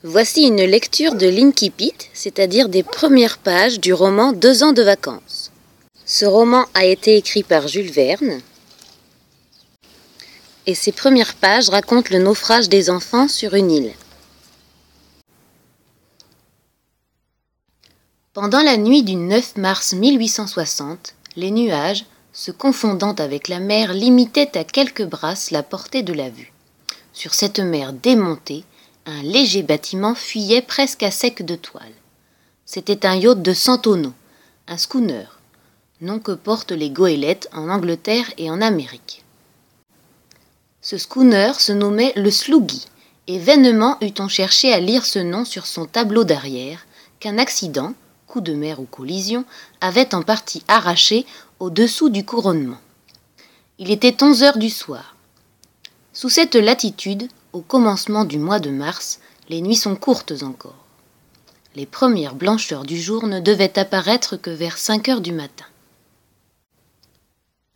Voici une lecture de l'incipit, c'est-à-dire des premières pages du roman 2 ans de vacances. Ce roman a été écrit par Jules Verne et ses premières pages racontent le naufrage des enfants sur une île. Pendant la nuit du 9 mars 1860, les nuages, se confondant avec la mer, limitaient à quelques brasses la portée de la vue. Sur cette mer démontée, un léger bâtiment fuyait presque à sec de toile. C'était un yacht de 100 tonneaux, un schooner, nom que portent les goélettes en Angleterre et en Amérique. Ce schooner se nommait le Sloogie, et vainement eût-on cherché à lire ce nom sur son tableau d'arrière, qu'un accident, coup de mer ou collision, avait en partie arraché au-dessous du couronnement. Il était 11 heures du soir. Sous cette latitude, au commencement du mois de mars, les nuits sont courtes encore. Les premières blancheurs du jour ne devaient apparaître que vers 5 heures du matin.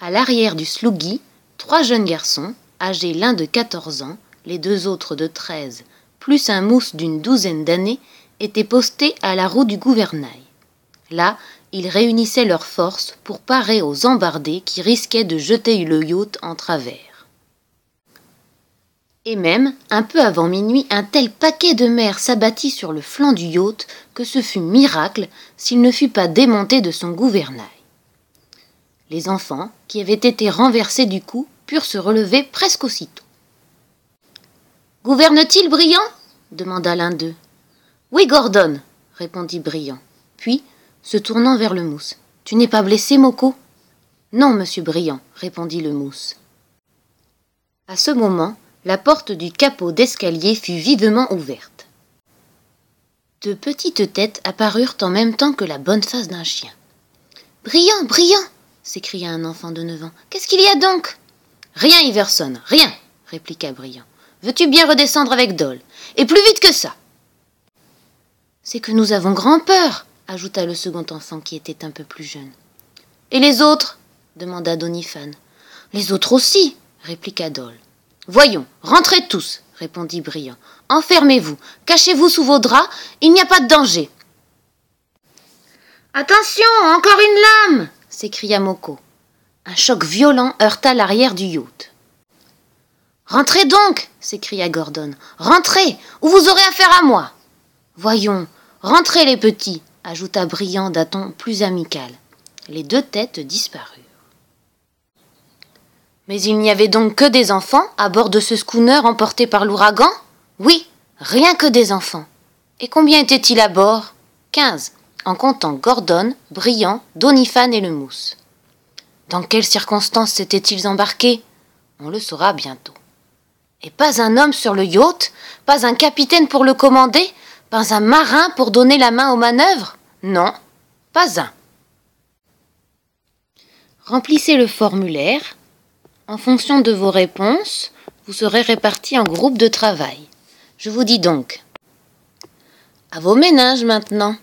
À l'arrière du Sloogie, 3 jeunes garçons, âgés l'un de 14 ans, les 2 autres de 13, plus un mousse d'une 12aine d'années, étaient postés à la roue du gouvernail. Là, ils réunissaient leurs forces pour parer aux embardées qui risquaient de jeter le yacht en travers. Et même, un peu avant minuit, un tel paquet de mer s'abattit sur le flanc du yacht que ce fut miracle s'il ne fut pas démonté de son gouvernail. Les enfants, qui avaient été renversés du coup, purent se relever presque aussitôt. « Gouverne-t-il, Brillant » demanda l'un d'eux. « Oui, Gordon, » répondit Brillant. Puis, se tournant vers le mousse. « Tu n'es pas blessé, Moko » ? « Non, monsieur Brillant, » répondit le mousse. À ce moment, la porte du capot d'escalier fut vivement ouverte. 2 petites têtes apparurent en même temps que la bonne face d'un chien. « Brillant, Brillant !» s'écria un enfant de 9 ans. « Qu'est-ce qu'il y a donc ?»« Rien, Iverson, rien !» répliqua Brillant. « Veux-tu bien redescendre avec Dole ? Et plus vite que ça !»« C'est que nous avons grand peur !» ajouta le second enfant qui était un peu plus jeune. « Et les autres ?» demanda Doniphan. « Les autres aussi !» répliqua Dole. « Voyons, rentrez tous !» répondit Brillant. « Enfermez-vous, cachez-vous sous vos draps, il n'y a pas de danger. »« Attention, encore une lame !» s'écria Moko. Un choc violent heurta l'arrière du yacht. « Rentrez donc !» s'écria Gordon. « Rentrez, ou vous aurez affaire à moi !»« Voyons, rentrez les petits !» ajouta Brillant d'un ton plus amical. Les 2 têtes disparurent. Mais il n'y avait donc que des enfants à bord de ce schooner emporté par l'ouragan ? Oui, rien que des enfants. Et combien étaient-ils à bord ? 15, en comptant Gordon, Brillant, Doniphan et le mousse. Dans quelles circonstances s'étaient-ils embarqués ? On le saura bientôt. Et pas un homme sur le yacht ? Pas un capitaine pour le commander ? Pas un marin pour donner la main aux manœuvres ? Non, pas un. Remplissez le formulaire. En fonction de vos réponses, vous serez répartis en groupes de travail. Je vous dis donc. À vos ménages maintenant.